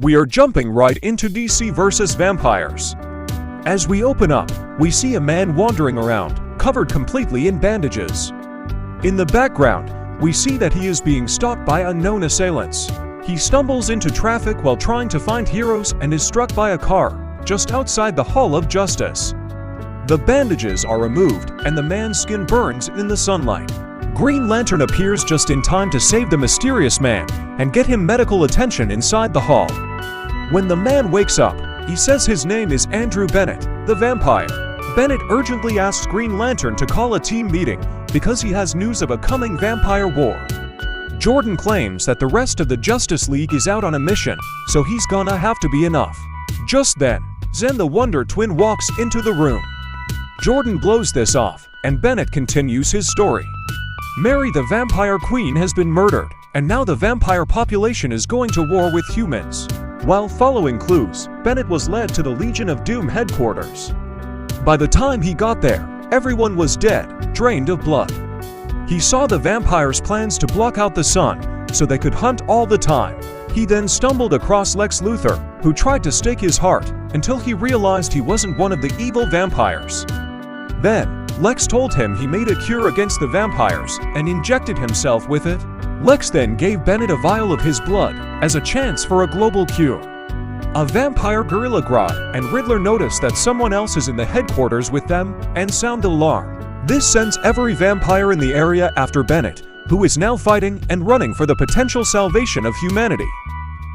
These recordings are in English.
We are jumping right into DC vs. Vampires. As we open up, we see a man wandering around, covered completely in bandages. In the background, we see that he is being stalked by unknown assailants. He stumbles into traffic while trying to find heroes and is struck by a car, just outside the Hall of Justice. The bandages are removed and the man's skin burns in the sunlight. Green Lantern appears just in time to save the mysterious man and get him medical attention inside the hall. When the man wakes up, he says his name is Andrew Bennett, the vampire. Bennett urgently asks Green Lantern to call a team meeting because he has news of a coming vampire war. Jordan claims that the rest of the Justice League is out on a mission, so he's gonna have to be enough. Just then, Zen the Wonder Twin walks into the room. Jordan blows this off, and Bennett continues his story. Mary the Vampire Queen has been murdered, and now the vampire population is going to war with humans. While following clues, Bennett was led to the Legion of Doom headquarters. By the time he got there, everyone was dead, drained of blood. He saw the vampires' plans to block out the sun, so they could hunt all the time. He then stumbled across Lex Luthor, who tried to stake his heart, until he realized he wasn't one of the evil vampires. Then, Lex told him he made a cure against the vampires, and injected himself with it. Lex then gave Bennett a vial of his blood, as a chance for a global cure. A vampire Gorilla Grodd and Riddler notice that someone else is in the headquarters with them, and sound the alarm. This sends every vampire in the area after Bennett, who is now fighting and running for the potential salvation of humanity.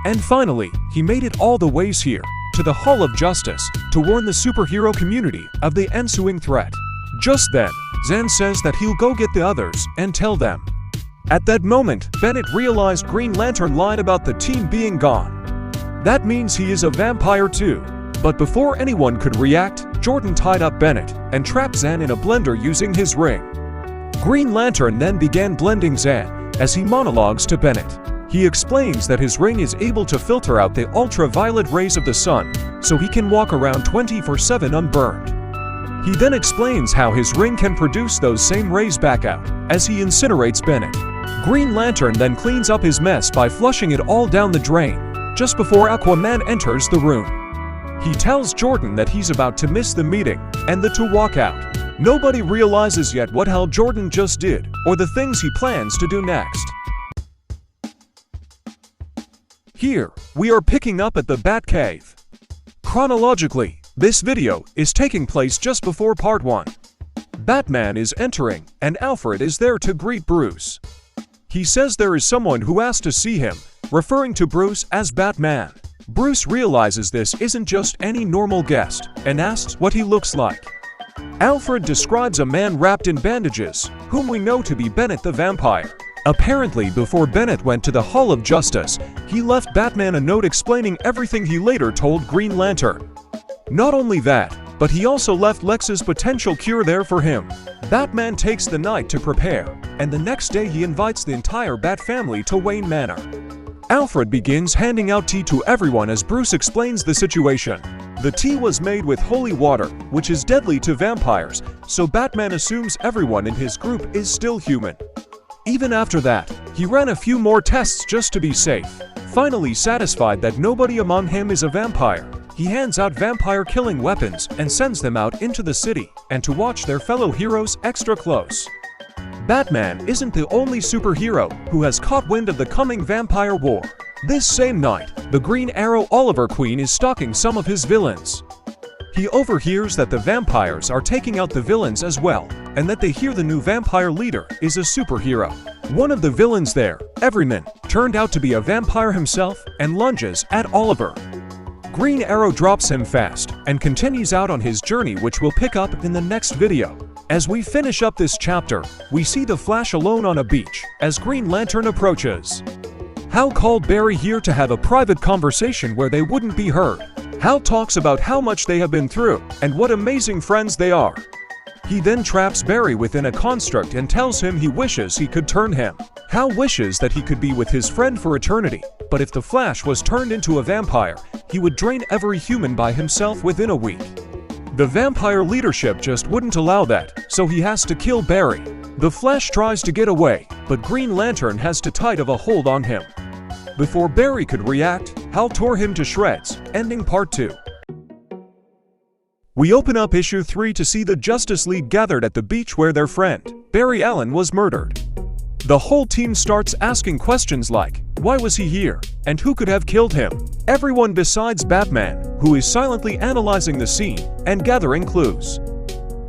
And finally, he made it all the ways here, to the Hall of Justice, to warn the superhero community of the ensuing threat. Just then, Zen says that he'll go get the others and tell them. At that moment, Bennett realized Green Lantern lied about the team being gone. That means he is a vampire too. But before anyone could react, Jordan tied up Bennett and trapped Zan in a blender using his ring. Green Lantern then began blending Zan as he monologues to Bennett. He explains that his ring is able to filter out the ultraviolet rays of the sun, so he can walk around 24/7 unburned. He then explains how his ring can produce those same rays back out, as he incinerates Bennett. Green Lantern then cleans up his mess by flushing it all down the drain, just before Aquaman enters the room. He tells Jordan that he's about to miss the meeting, and the two walk out. Nobody realizes yet what hell Jordan just did, or the things he plans to do next. Here, we are picking up at the Batcave. Chronologically, this video is taking place just before Part 1. Batman is entering, and Alfred is there to greet Bruce. He says there is someone who asked to see him, referring to Bruce as Batman. Bruce realizes this isn't just any normal guest, and asks what he looks like. Alfred describes a man wrapped in bandages, whom we know to be Bennett the Vampire. Apparently, before Bennett went to the Hall of Justice, he left Batman a note explaining everything he later told Green Lantern. Not only that, but he also left Lex's potential cure there for him. Batman takes the night to prepare, and the next day he invites the entire Bat family to Wayne Manor. Alfred begins handing out tea to everyone as Bruce explains the situation. The tea was made with holy water, which is deadly to vampires, so Batman assumes everyone in his group is still human. Even after that, he ran a few more tests just to be safe. Finally satisfied that nobody among him is a vampire, he hands out vampire-killing weapons and sends them out into the city, and to watch their fellow heroes extra close. Batman isn't the only superhero who has caught wind of the coming vampire war. This same night, the Green Arrow Oliver Queen is stalking some of his villains. He overhears that the vampires are taking out the villains as well, and that they hear the new vampire leader is a superhero. One of the villains there, Everyman, turned out to be a vampire himself and lunges at Oliver. Green Arrow drops him fast and continues out on his journey, which we'll pick up in the next video. As we finish up this chapter, we see the Flash alone on a beach as Green Lantern approaches. Hal called Barry here to have a private conversation where they wouldn't be heard. Hal talks about how much they have been through and what amazing friends they are. He then traps Barry within a construct and tells him he wishes he could turn him. Hal wishes that he could be with his friend for eternity, but if the Flash was turned into a vampire, he would drain every human by himself within a week. The vampire leadership just wouldn't allow that, so he has to kill Barry. The Flash tries to get away, but Green Lantern has too tight of a hold on him. Before Barry could react, Hal tore him to shreds, ending part 2. We open up issue 3 to see the Justice League gathered at the beach where their friend, Barry Allen, was murdered. The whole team starts asking questions like, why was he here, and who could have killed him? Everyone besides Batman, who is silently analyzing the scene and gathering clues.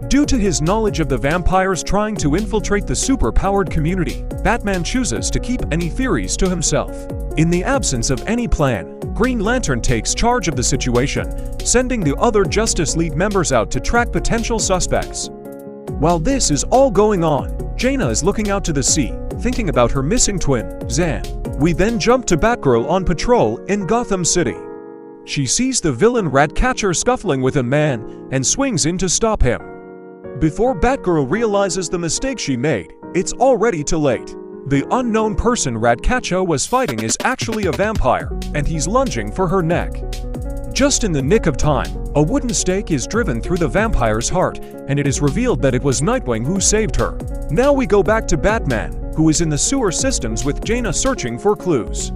Due to his knowledge of the vampires trying to infiltrate the super-powered community, Batman chooses to keep any theories to himself. In the absence of any plan, Green Lantern takes charge of the situation, sending the other Justice League members out to track potential suspects. While this is all going on, Jaina is looking out to the sea, thinking about her missing twin, Zan. We then jump to Batgirl on patrol in Gotham City. She sees the villain Ratcatcher scuffling with a man and swings in to stop him. Before Batgirl realizes the mistake she made, it's already too late. The unknown person Ratcatcher was fighting is actually a vampire, and he's lunging for her neck. Just in the nick of time, a wooden stake is driven through the vampire's heart, and it is revealed that it was Nightwing who saved her. Now we go back to Batman, who is in the sewer systems with Jaina searching for clues.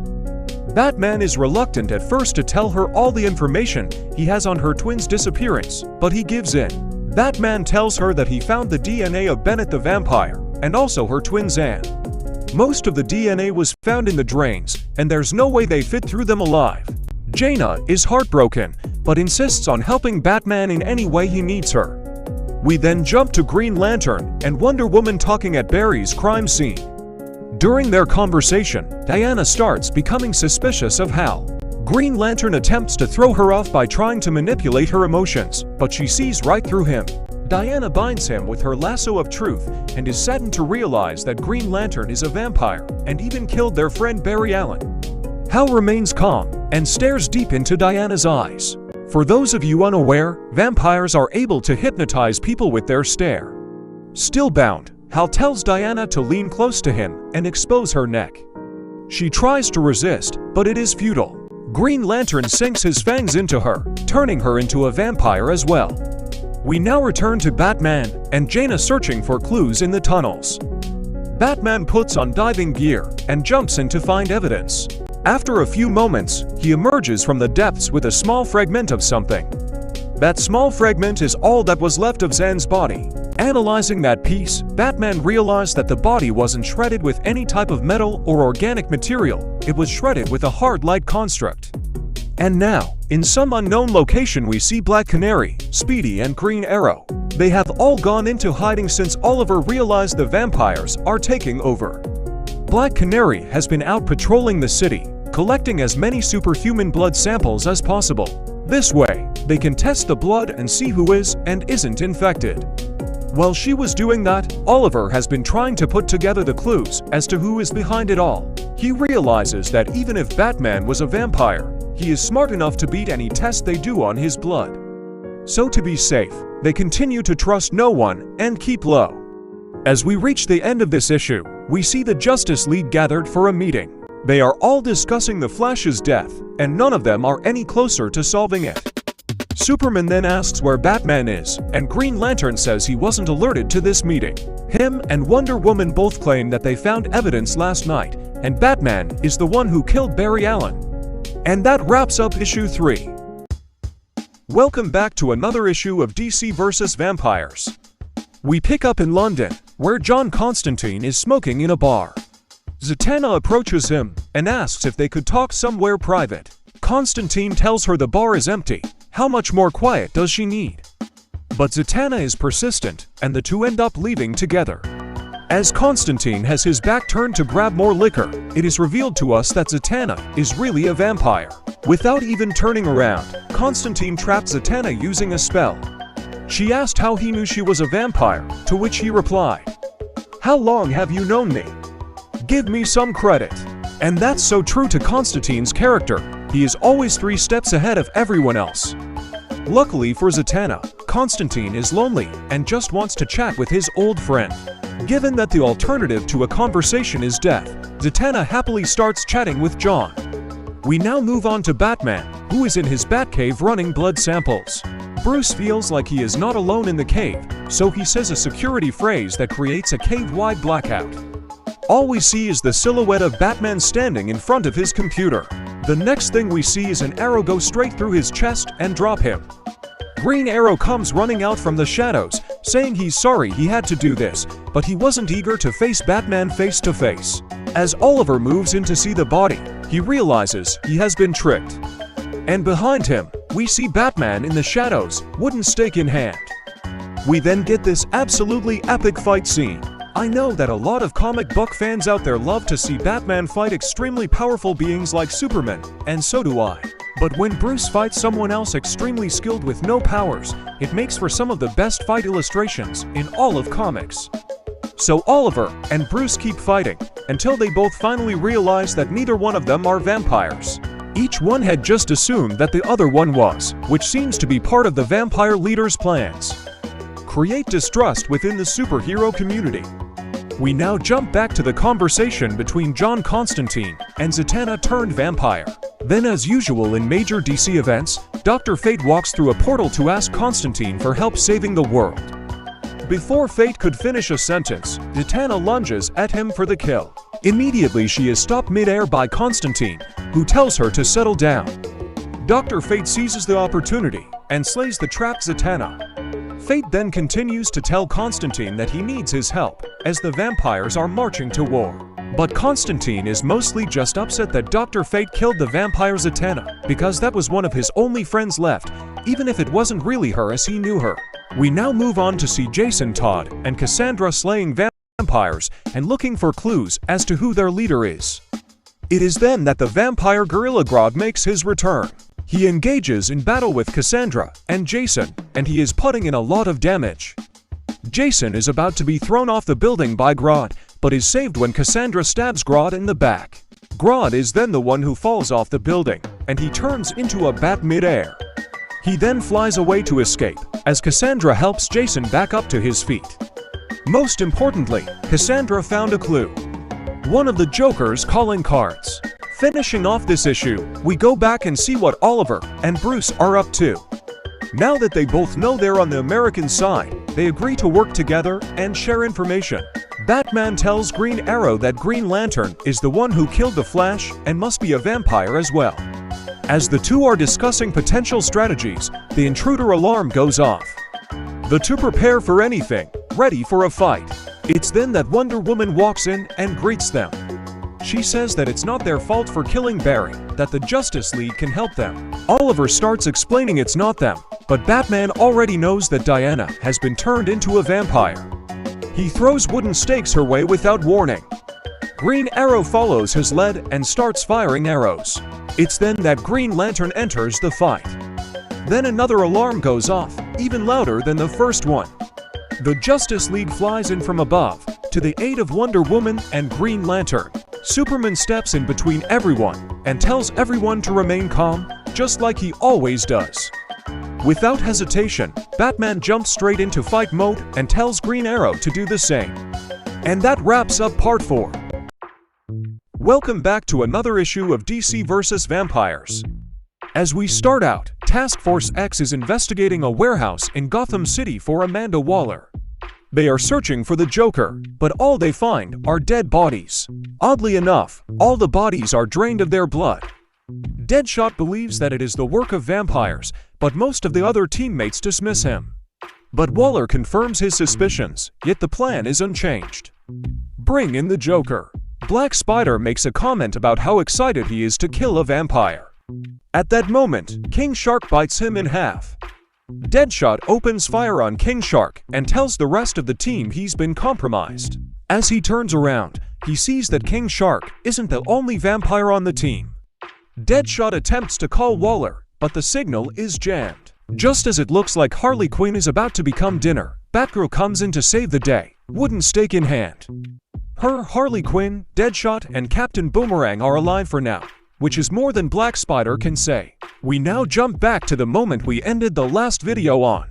Batman is reluctant at first to tell her all the information he has on her twin's disappearance, but he gives in. Batman tells her that he found the DNA of Bennett the vampire, and also her twin Zan. Most of the DNA was found in the drains, and there's no way they fit through them alive. Jaina is heartbroken, but insists on helping Batman in any way he needs her. We then jump to Green Lantern and Wonder Woman talking at Barry's crime scene. During their conversation, Diana starts becoming suspicious of Hal. Green Lantern attempts to throw her off by trying to manipulate her emotions, but she sees right through him. Diana binds him with her lasso of truth and is saddened to realize that Green Lantern is a vampire and even killed their friend Barry Allen. Hal remains calm and stares deep into Diana's eyes. For those of you unaware, vampires are able to hypnotize people with their stare. Still bound, Hal tells Diana to lean close to him and expose her neck. She tries to resist, but it is futile. Green Lantern sinks his fangs into her, turning her into a vampire as well. We now return to Batman and Jaina searching for clues in the tunnels. Batman puts on diving gear and jumps in to find evidence. After a few moments, he emerges from the depths with a small fragment of something. That small fragment is all that was left of Zan's body. Analyzing that piece, Batman realized that the body wasn't shredded with any type of metal or organic material, it was shredded with a hard light construct. And now, in some unknown location we see Black Canary, Speedy and Green Arrow. They have all gone into hiding since Oliver realized the vampires are taking over. Black Canary has been out patrolling the city, collecting as many superhuman blood samples as possible. This way, they can test the blood and see who is and isn't infected. While she was doing that, Oliver has been trying to put together the clues as to who is behind it all. He realizes that even if Batman was a vampire, he is smart enough to beat any test they do on his blood. So to be safe, they continue to trust no one and keep low. As we reach the end of this issue, we see the Justice League gathered for a meeting. They are all discussing the Flash's death, and none of them are any closer to solving it. Superman then asks where Batman is, and Green Lantern says he wasn't alerted to this meeting. Him and Wonder Woman both claim that they found evidence last night, and Batman is the one who killed Barry Allen. And that wraps up issue 3. Welcome back to another issue of DC vs. Vampires. We pick up in London, where John Constantine is smoking in a bar. Zatanna approaches him and asks if they could talk somewhere private. Constantine tells her the bar is empty. How much more quiet does she need? But Zatanna is persistent, and the two end up leaving together. As Constantine has his back turned to grab more liquor, it is revealed to us that Zatanna is really a vampire. Without even turning around, Constantine trapped Zatanna using a spell. She asked how he knew she was a vampire, to which he replied, "How long have you known me? Give me some credit." And that's so true to Constantine's character. He is always 3 steps ahead of everyone else. Luckily for Zatanna, Constantine is lonely and just wants to chat with his old friend. Given that the alternative to a conversation is death, Zatanna happily starts chatting with John. We now move on to Batman, who is in his Batcave running blood samples. Bruce feels like he is not alone in the cave, so he says a security phrase that creates a cave-wide blackout. All we see is the silhouette of Batman standing in front of his computer. The next thing we see is an arrow go straight through his chest and drop him. Green Arrow comes running out from the shadows, saying he's sorry he had to do this, but he wasn't eager to face Batman face to face. As Oliver moves in to see the body, he realizes he has been tricked. And behind him, we see Batman in the shadows, wooden stake in hand. We then get this absolutely epic fight scene. I know that a lot of comic book fans out there love to see Batman fight extremely powerful beings like Superman, and so do I. But when Bruce fights someone else extremely skilled with no powers, it makes for some of the best fight illustrations in all of comics. So Oliver and Bruce keep fighting, until they both finally realize that neither one of them are vampires. Each one had just assumed that the other one was, which seems to be part of the vampire leader's plans. Create distrust within the superhero community. We now jump back to the conversation between John Constantine and Zatanna turned vampire. Then, as usual in major DC events, Dr. Fate walks through a portal to ask Constantine for help saving the world. Before Fate could finish a sentence, Zatanna lunges at him for the kill. Immediately she is stopped mid-air by Constantine, who tells her to settle down. Dr. Fate seizes the opportunity and slays the trapped Zatanna. Fate then continues to tell Constantine that he needs his help, as the vampires are marching to war. But Constantine is mostly just upset that Dr. Fate killed the vampire Zatanna, because that was one of his only friends left, even if it wasn't really her as he knew her. We now move on to see Jason Todd and Cassandra slaying vampires and looking for clues as to who their leader is. It is then that the vampire Gorilla Grodd makes his return. He engages in battle with Cassandra and Jason, and he is putting in a lot of damage. Jason is about to be thrown off the building by Grodd, but is saved when Cassandra stabs Grodd in the back. Grodd is then the one who falls off the building, and he turns into a bat mid-air. He then flies away to escape, as Cassandra helps Jason back up to his feet. Most importantly, Cassandra found a clue. One of the Joker's calling cards. Finishing off this issue, we go back and see what Oliver and Bruce are up to. Now that they both know they're on the American side, they agree to work together and share information. Batman tells Green Arrow that Green Lantern is the one who killed the Flash and must be a vampire as well. As the two are discussing potential strategies, the intruder alarm goes off. The two prepare for anything, ready for a fight. It's then that Wonder Woman walks in and greets them. She says that it's not their fault for killing Barry, that the Justice League can help them. Oliver starts explaining it's not them, but Batman already knows that Diana has been turned into a vampire. He throws wooden stakes her way without warning. Green Arrow follows his lead and starts firing arrows. It's then that Green Lantern enters the fight. Then another alarm goes off, even louder than the first one. The Justice League flies in from above, to the aid of Wonder Woman and Green Lantern. Superman steps in between everyone and tells everyone to remain calm, just like he always does. Without hesitation, Batman jumps straight into fight mode and tells Green Arrow to do the same. And that wraps up Part 4. Welcome back to another issue of DC vs. Vampires. As we start out, Task Force X is investigating a warehouse in Gotham City for Amanda Waller. They are searching for the Joker, but all they find are dead bodies. Oddly enough, all the bodies are drained of their blood. Deadshot believes that it is the work of vampires, but most of the other teammates dismiss him. But Waller confirms his suspicions, yet the plan is unchanged. Bring in the Joker. Black Spider makes a comment about how excited he is to kill a vampire. At that moment, King Shark bites him in half. Deadshot opens fire on King Shark and tells the rest of the team he's been compromised. As he turns around, he sees that King Shark isn't the only vampire on the team. Deadshot attempts to call Waller, but the signal is jammed. Just as it looks like Harley Quinn is about to become dinner, Batgirl comes in to save the day, wooden stake in hand. Her, Harley Quinn, Deadshot, and Captain Boomerang are alive for now, which is more than Black Spider can say. We now jump back to the moment we ended the last video on.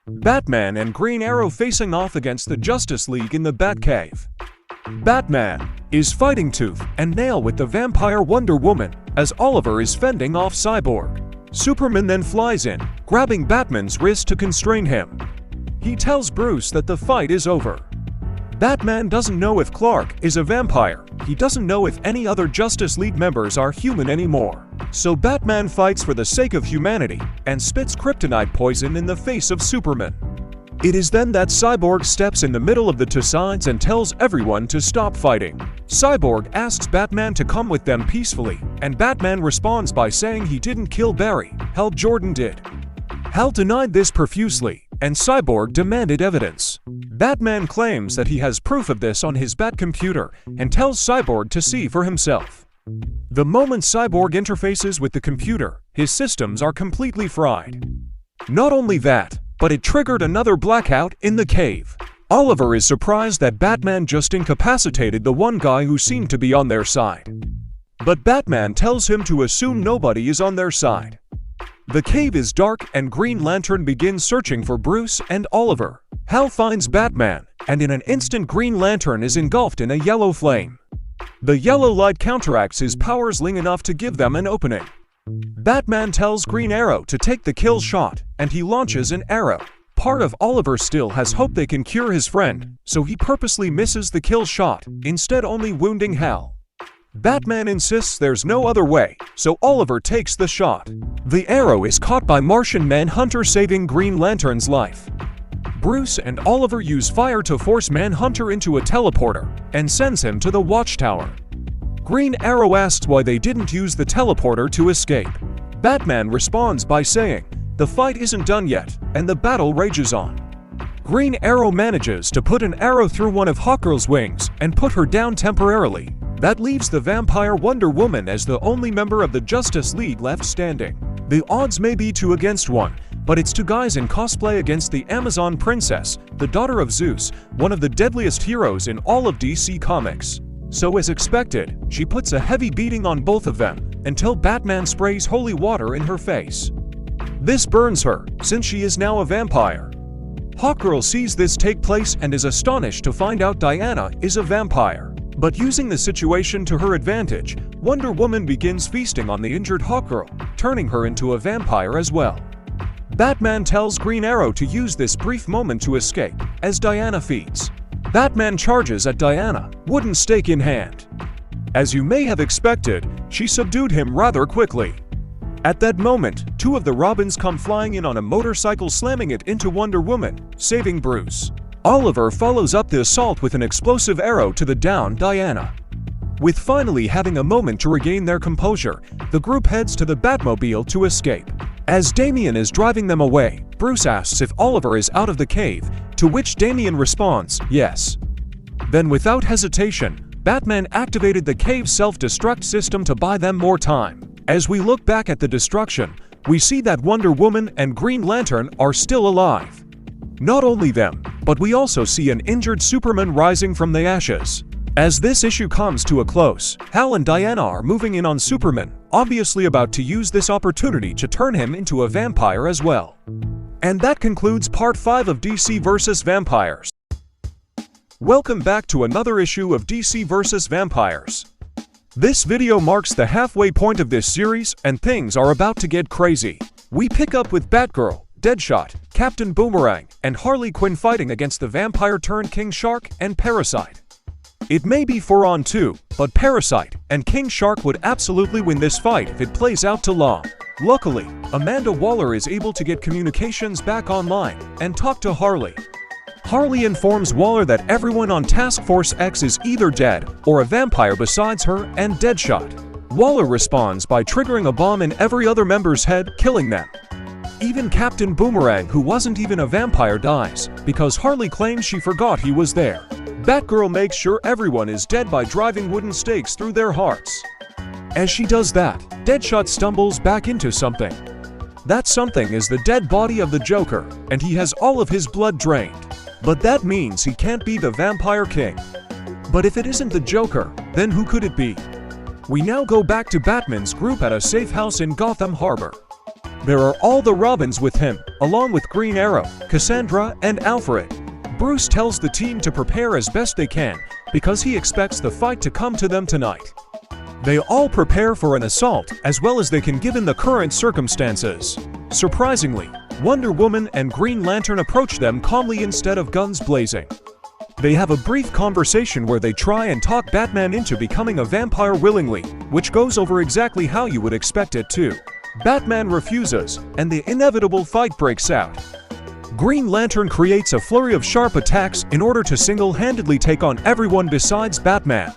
Batman and Green Arrow facing off against the Justice League in the Batcave. Batman is fighting tooth and nail with the vampire Wonder Woman, as Oliver is fending off Cyborg. Superman then flies in, grabbing Batman's wrist to constrain him. He tells Bruce that the fight is over. Batman doesn't know if Clark is a vampire. He doesn't know if any other Justice League members are human anymore. So Batman fights for the sake of humanity and spits kryptonite poison in the face of Superman. It is then that Cyborg steps in the middle of the two sides and tells everyone to stop fighting. Cyborg asks Batman to come with them peacefully, and Batman responds by saying he didn't kill Barry, Hal Jordan did. Hal denied this profusely, and Cyborg demanded evidence. Batman claims that he has proof of this on his Batcomputer and tells Cyborg to see for himself. The moment Cyborg interfaces with the computer, his systems are completely fried. Not only that, but it triggered another blackout in the cave. Oliver is surprised that Batman just incapacitated the one guy who seemed to be on their side. But Batman tells him to assume nobody is on their side. The cave is dark and Green Lantern begins searching for Bruce and Oliver. Hal finds Batman, and in an instant Green Lantern is engulfed in a yellow flame. The yellow light counteracts his powers long enough to give them an opening. Batman tells Green Arrow to take the kill shot, and he launches an arrow. Part of Oliver still has hope they can cure his friend, so he purposely misses the kill shot, instead only wounding Hal. Batman insists there's no other way, so Oliver takes the shot. The arrow is caught by Martian Manhunter, saving Green Lantern's life. Bruce and Oliver use fire to force Manhunter into a teleporter, and sends him to the Watchtower. Green Arrow asks why they didn't use the teleporter to escape. Batman responds by saying, "The fight isn't done yet, and the battle rages on." Green Arrow manages to put an arrow through one of Hawkgirl's wings and put her down temporarily. That leaves the vampire Wonder Woman as the only member of the Justice League left standing. The odds may be 2 against 1, but it's 2 guys in cosplay against the Amazon Princess, the daughter of Zeus, one of the deadliest heroes in all of DC Comics. So as expected, she puts a heavy beating on both of them, until Batman sprays holy water in her face. This burns her, since she is now a vampire. Hawkgirl sees this take place and is astonished to find out Diana is a vampire. But using the situation to her advantage, Wonder Woman begins feasting on the injured Hawkgirl, turning her into a vampire as well. Batman tells Green Arrow to use this brief moment to escape, as Diana feeds. Batman charges at Diana, wooden stake in hand. As you may have expected, she subdued him rather quickly. At that moment, 2 of the Robins come flying in on a motorcycle, slamming it into Wonder Woman, saving Bruce. Oliver follows up the assault with an explosive arrow to the downed Diana. With finally having a moment to regain their composure, the group heads to the Batmobile to escape. As Damian is driving them away, Bruce asks if Oliver is out of the cave, to which Damian responds, yes. Then without hesitation, Batman activated the cave's self-destruct system to buy them more time. As we look back at the destruction, we see that Wonder Woman and Green Lantern are still alive. Not only them, but we also see an injured Superman rising from the ashes. As this issue comes to a close, Hal and Diana are moving in on Superman, obviously about to use this opportunity to turn him into a vampire as well. And that concludes Part 5 of DC vs. Vampires. Welcome back to another issue of DC vs. Vampires. This video marks the halfway point of this series, and things are about to get crazy. We pick up with Batgirl, Deadshot, Captain Boomerang, and Harley Quinn fighting against the vampire-turned-King Shark and Parasite. It may be 4-on-2, but Parasite and King Shark would absolutely win this fight if it plays out too long. Luckily, Amanda Waller is able to get communications back online and talk to Harley. Harley informs Waller that everyone on Task Force X is either dead or a vampire besides her and Deadshot. Waller responds by triggering a bomb in every other member's head, killing them. Even Captain Boomerang, who wasn't even a vampire, dies, because Harley claims she forgot he was there. Batgirl makes sure everyone is dead by driving wooden stakes through their hearts. As she does that, Deadshot stumbles back into something. That something is the dead body of the Joker, and he has all of his blood drained. But that means he can't be the Vampire King. But if it isn't the Joker, then who could it be? We now go back to Batman's group at a safe house in Gotham Harbor. There are all the Robins with him, along with Green Arrow, Cassandra, and Alfred. Bruce tells the team to prepare as best they can, because he expects the fight to come to them tonight. They all prepare for an assault as well as they can given the current circumstances. Surprisingly, Wonder Woman and Green Lantern approach them calmly instead of guns blazing. They have a brief conversation where they try and talk Batman into becoming a vampire willingly, which goes over exactly how you would expect it to. Batman refuses, and the inevitable fight breaks out. Green Lantern creates a flurry of sharp attacks in order to single-handedly take on everyone besides Batman.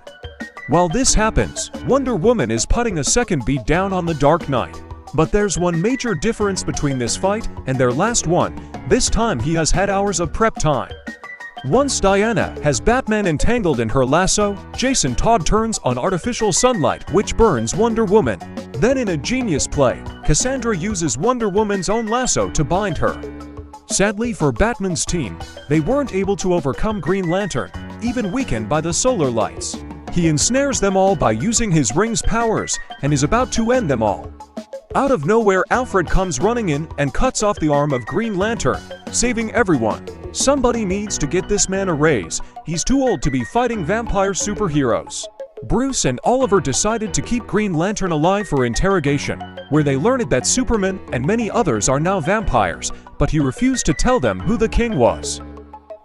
While this happens, Wonder Woman is putting a second beat down on the Dark Knight. But there's one major difference between this fight and their last one. This time he has had hours of prep time. Once Diana has Batman entangled in her lasso, Jason Todd turns on artificial sunlight which burns Wonder Woman. Then in a genius play, Cassandra uses Wonder Woman's own lasso to bind her. Sadly for Batman's team, they weren't able to overcome Green Lantern, even weakened by the solar lights. He ensnares them all by using his ring's powers and is about to end them all. Out of nowhere, Alfred comes running in and cuts off the arm of Green Lantern, saving everyone. Somebody needs to get this man a raise. He's too old to be fighting vampire superheroes. Bruce and Oliver decided to keep Green Lantern alive for interrogation, where they learned that Superman and many others are now vampires, but he refused to tell them who the king was.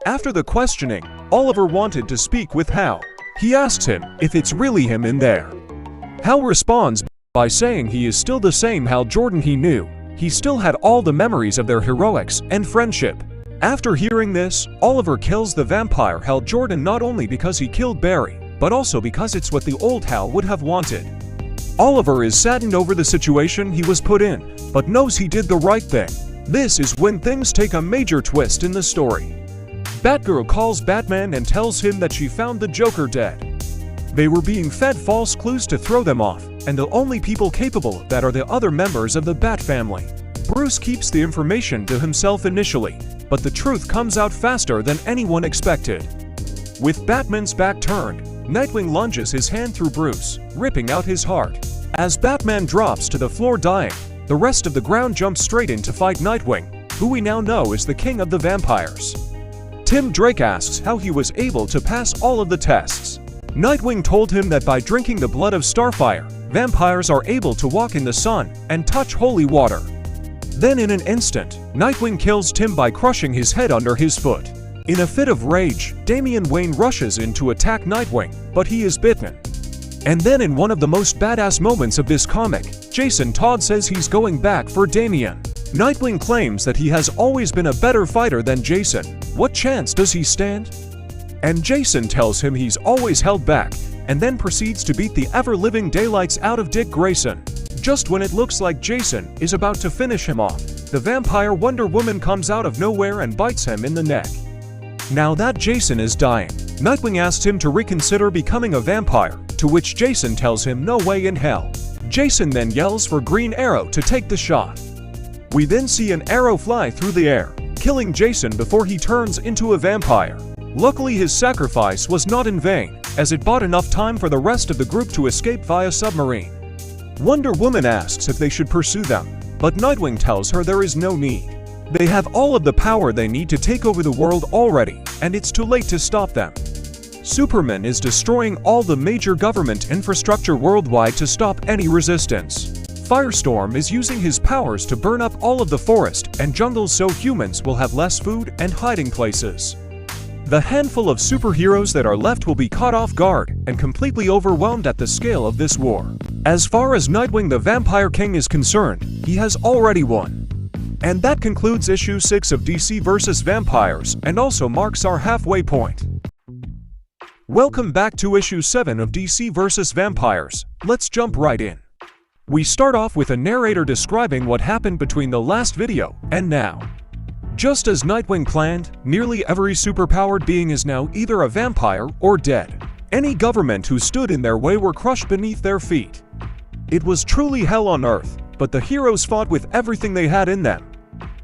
After the questioning, Oliver wanted to speak with Hal. He asks him if it's really him in there. Hal responds by saying he is still the same Hal Jordan he knew. He still had all the memories of their heroics and friendship. After hearing this, Oliver kills the vampire Hal Jordan not only because he killed Barry, but also because it's what the old Hal would have wanted. Oliver is saddened over the situation he was put in, but knows he did the right thing. This is when things take a major twist in the story. Batgirl calls Batman and tells him that she found the Joker dead. They were being fed false clues to throw them off, and the only people capable of that are the other members of the Bat family. Bruce keeps the information to himself initially, but the truth comes out faster than anyone expected. With Batman's back turned, Nightwing lunges his hand through Bruce, ripping out his heart. As Batman drops to the floor dying, the rest of the ground jumps straight in to fight Nightwing, who we now know is the king of the vampires. Tim Drake asks how he was able to pass all of the tests. Nightwing told him that by drinking the blood of Starfire, vampires are able to walk in the sun and touch holy water. Then in an instant, Nightwing kills Tim by crushing his head under his foot. In a fit of rage, Damian Wayne rushes in to attack Nightwing, but he is bitten. And then in one of the most badass moments of this comic, Jason Todd says he's going back for Damian. Nightwing claims that he has always been a better fighter than Jason. What chance does he stand? And Jason tells him he's always held back, and then proceeds to beat the ever-living daylights out of Dick Grayson. Just when it looks like Jason is about to finish him off, the vampire Wonder Woman comes out of nowhere and bites him in the neck. Now that Jason is dying, Nightwing asks him to reconsider becoming a vampire, to which Jason tells him no way in hell. Jason then yells for Green Arrow to take the shot. We then see an arrow fly through the air, killing Jason before he turns into a vampire. Luckily his sacrifice was not in vain, as it bought enough time for the rest of the group to escape via submarine. Wonder Woman asks if they should pursue them, but Nightwing tells her there is no need. They have all of the power they need to take over the world already, and it's too late to stop them. Superman is destroying all the major government infrastructure worldwide to stop any resistance. Firestorm is using his powers to burn up all of the forest and jungles so humans will have less food and hiding places. The handful of superheroes that are left will be caught off guard and completely overwhelmed at the scale of this war. As far as Nightwing the Vampire King is concerned, he has already won. And that concludes issue 6 of DC vs. Vampires and also marks our halfway point. Welcome back to issue 7 of DC vs. Vampires. Let's jump right in. We start off with a narrator describing what happened between the last video and now. Just as Nightwing planned, nearly every superpowered being is now either a vampire or dead. Any government who stood in their way were crushed beneath their feet. It was truly hell on earth, but the heroes fought with everything they had in them.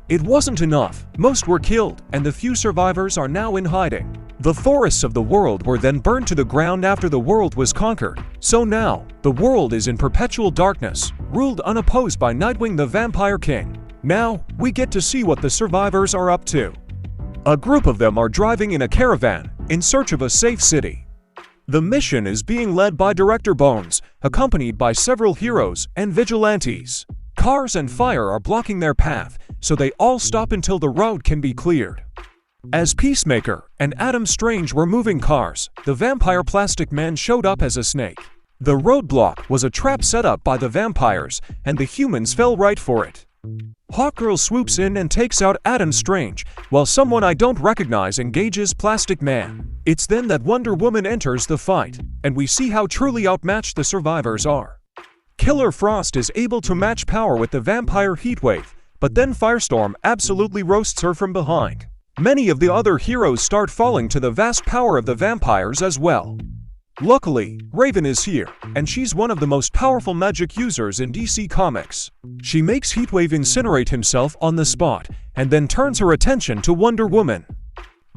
It wasn't enough, most were killed, and the few survivors are now in hiding. The forests of the world were then burned to the ground after the world was conquered. So now, the world is in perpetual darkness, ruled unopposed by Nightwing the Vampire King. Now, we get to see what the survivors are up to. A group of them are driving in a caravan, in search of a safe city. The mission is being led by Director Bones, accompanied by several heroes and vigilantes. Cars and fire are blocking their path, so they all stop until the road can be cleared. As Peacemaker and Adam Strange were moving cars, the vampire Plastic Man showed up as a snake. The roadblock was a trap set up by the vampires, and the humans fell right for it. Hawkgirl swoops in and takes out Adam Strange, while someone I don't recognize engages Plastic Man. It's then that Wonder Woman enters the fight, and we see how truly outmatched the survivors are. Killer Frost is able to match power with the vampire Heatwave, but then Firestorm absolutely roasts her from behind. Many of the other heroes start falling to the vast power of the vampires as well. Luckily, Raven is here, and she's one of the most powerful magic users in DC Comics. She makes Heatwave incinerate himself on the spot, and then turns her attention to Wonder Woman.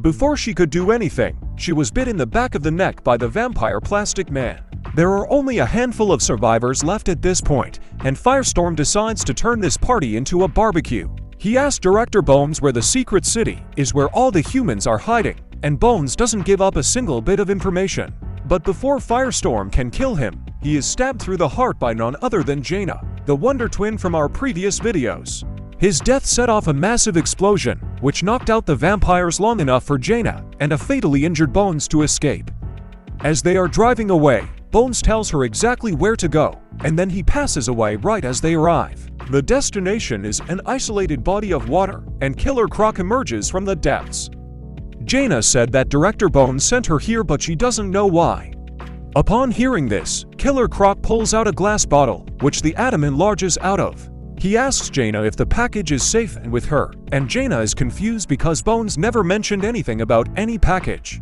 Before she could do anything, she was bit in the back of the neck by the vampire Plastic Man. There are only a handful of survivors left at this point, and Firestorm decides to turn this party into a barbecue. He asks Director Bones where the secret city is, where all the humans are hiding, and Bones doesn't give up a single bit of information. But before Firestorm can kill him, he is stabbed through the heart by none other than Jaina, the Wonder Twin from our previous videos. His death set off a massive explosion, which knocked out the vampires long enough for Jaina and a fatally injured Bones to escape. As they are driving away, Bones tells her exactly where to go, and then he passes away right as they arrive. The destination is an isolated body of water, and Killer Croc emerges from the depths. Jaina said that Director Bones sent her here, but she doesn't know why. Upon hearing this, Killer Croc pulls out a glass bottle, which the Atom enlarges out of. He asks Jaina if the package is safe and with her, and Jaina is confused because Bones never mentioned anything about any package.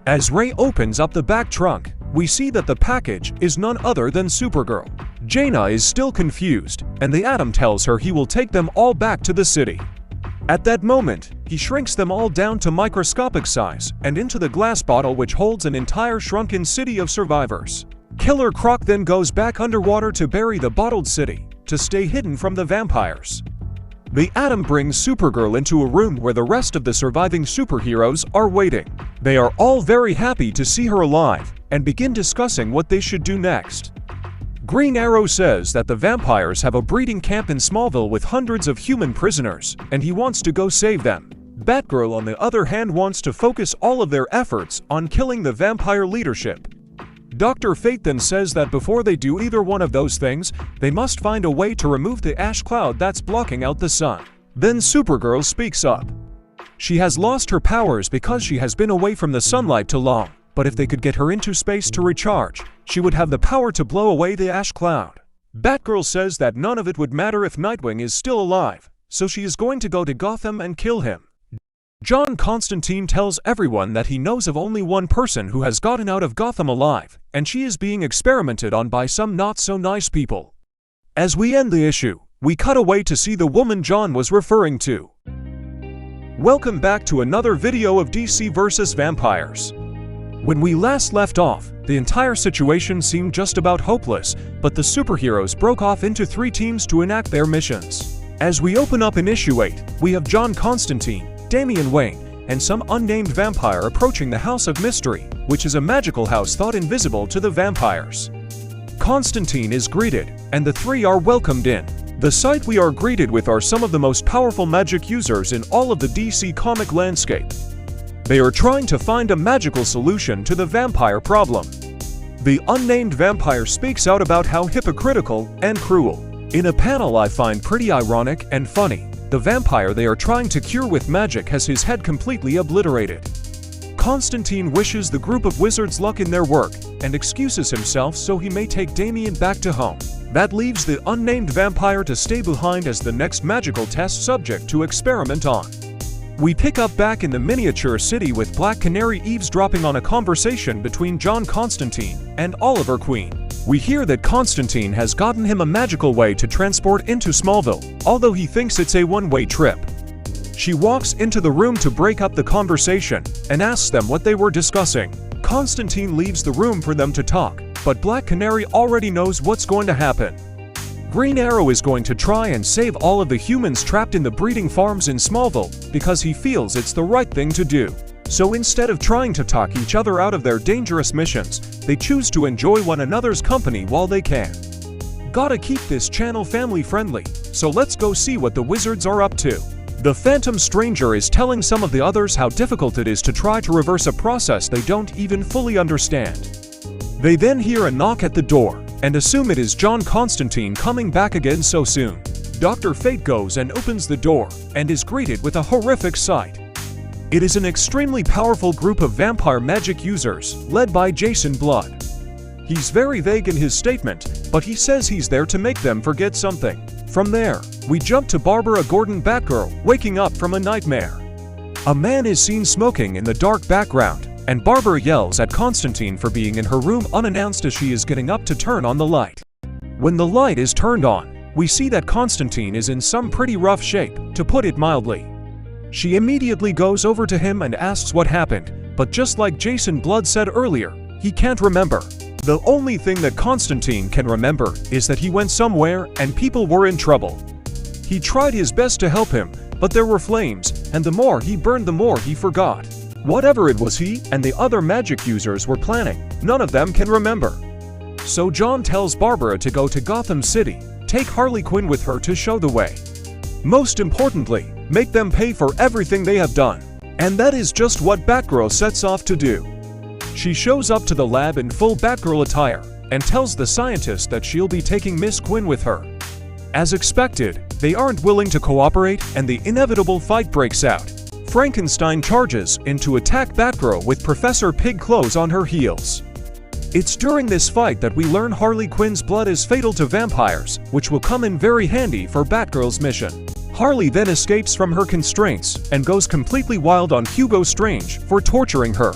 As Ray opens up the back trunk, we see that the package is none other than Supergirl. Jaina is still confused, and the Atom tells her he will take them all back to the city. At that moment, he shrinks them all down to microscopic size and into the glass bottle, which holds an entire shrunken city of survivors. Killer Croc then goes back underwater to bury the bottled city, to stay hidden from the vampires. The Atom brings Supergirl into a room where the rest of the surviving superheroes are waiting. They are all very happy to see her alive, and begin discussing what they should do next. Green Arrow says that the vampires have a breeding camp in Smallville with hundreds of human prisoners, and he wants to go save them. Batgirl, on the other hand, wants to focus all of their efforts on killing the vampire leadership. Dr. Fate then says that before they do either one of those things, they must find a way to remove the ash cloud that's blocking out the sun. Then Supergirl speaks up. She has lost her powers because she has been away from the sunlight too long, but if they could get her into space to recharge, she would have the power to blow away the ash cloud. Batgirl says that none of it would matter if Nightwing is still alive, so she is going to go to Gotham and kill him. John Constantine tells everyone that he knows of only one person who has gotten out of Gotham alive, and she is being experimented on by some not-so-nice people. As we end the issue, we cut away to see the woman John was referring to. Welcome back to another video of DC vs. Vampires. When we last left off, the entire situation seemed just about hopeless, but the superheroes broke off into 3 teams to enact their missions. As we open up in issue 8, we have John Constantine, Damian Wayne, and some unnamed vampire approaching the House of Mystery, which is a magical house thought invisible to the vampires. Constantine is greeted, and the 3 are welcomed in. The sight we are greeted with are some of the most powerful magic users in all of the DC comic landscape. They are trying to find a magical solution to the vampire problem. The unnamed vampire speaks out about how hypocritical and cruel. In a panel I find pretty ironic and funny. The vampire they are trying to cure with magic has his head completely obliterated. Constantine wishes the group of wizards luck in their work, and excuses himself so he may take Damian back to home. That leaves the unnamed vampire to stay behind as the next magical test subject to experiment on. We pick up back in the miniature city with Black Canary eavesdropping on a conversation between John Constantine and Oliver Queen. We hear that Constantine has gotten him a magical way to transport into Smallville, although he thinks it's a one-way trip. She walks into the room to break up the conversation and asks them what they were discussing. Constantine leaves the room for them to talk, but Black Canary already knows what's going to happen. Green Arrow is going to try and save all of the humans trapped in the breeding farms in Smallville because he feels it's the right thing to do. So instead of trying to talk each other out of their dangerous missions, they choose to enjoy one another's company while they can. Gotta keep this channel family friendly, so let's go see what the wizards are up to. The Phantom Stranger is telling some of the others how difficult it is to try to reverse a process they don't even fully understand. They then hear a knock at the door, and assume it is John Constantine coming back again so soon. Dr. Fate goes and opens the door, and is greeted with a horrific sight. It is an extremely powerful group of vampire magic users, led by Jason Blood. He's very vague in his statement, but he says he's there to make them forget something. From there, we jump to Barbara Gordon Batgirl waking up from a nightmare. A man is seen smoking in the dark background, and Barbara yells at Constantine for being in her room unannounced as she is getting up to turn on the light. When the light is turned on, we see that Constantine is in some pretty rough shape, to put it mildly. She immediately goes over to him and asks what happened, but just like Jason Blood said earlier, he can't remember. The only thing that Constantine can remember is that he went somewhere and people were in trouble. He tried his best to help him, but there were flames, and the more he burned the more he forgot. Whatever it was he and the other magic users were planning, none of them can remember. So John tells Barbara to go to Gotham City, take Harley Quinn with her to show the way. Most importantly, make them pay for everything they have done. And that is just what Batgirl sets off to do. She shows up to the lab in full Batgirl attire, and tells the scientist that she'll be taking Miss Quinn with her. As expected, they aren't willing to cooperate, and the inevitable fight breaks out. Frankenstein charges in to attack Batgirl with Professor Pig clothes on her heels. It's during this fight that we learn Harley Quinn's blood is fatal to vampires, which will come in very handy for Batgirl's mission. Harley then escapes from her constraints and goes completely wild on Hugo Strange for torturing her.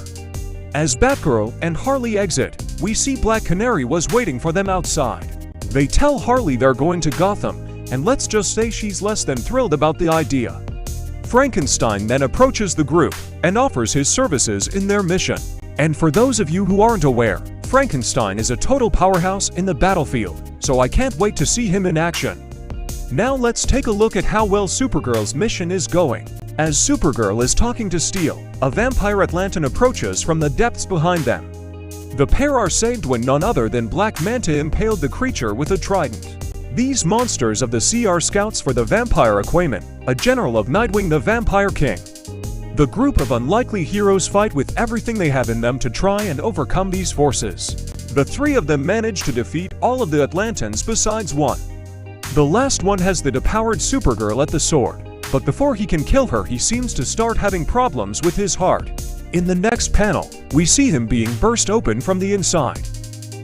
As Batgirl and Harley exit, we see Black Canary was waiting for them outside. They tell Harley they're going to Gotham, and let's just say she's less than thrilled about the idea. Frankenstein then approaches the group and offers his services in their mission. And for those of you who aren't aware, Frankenstein is a total powerhouse in the battlefield, so I can't wait to see him in action. Now let's take a look at how well Supergirl's mission is going. As Supergirl is talking to Steel, a vampire Atlantan approaches from the depths behind them. The pair are saved when none other than Black Manta impaled the creature with a trident. These monsters of the sea are scouts for the vampire Aquaman, a general of Nightwing the Vampire King. The group of unlikely heroes fight with everything they have in them to try and overcome these forces. The three of them manage to defeat all of the Atlantans besides one. The last one has the depowered Supergirl at the sword, but before he can kill her he seems to start having problems with his heart. In the next panel, we see him being burst open from the inside.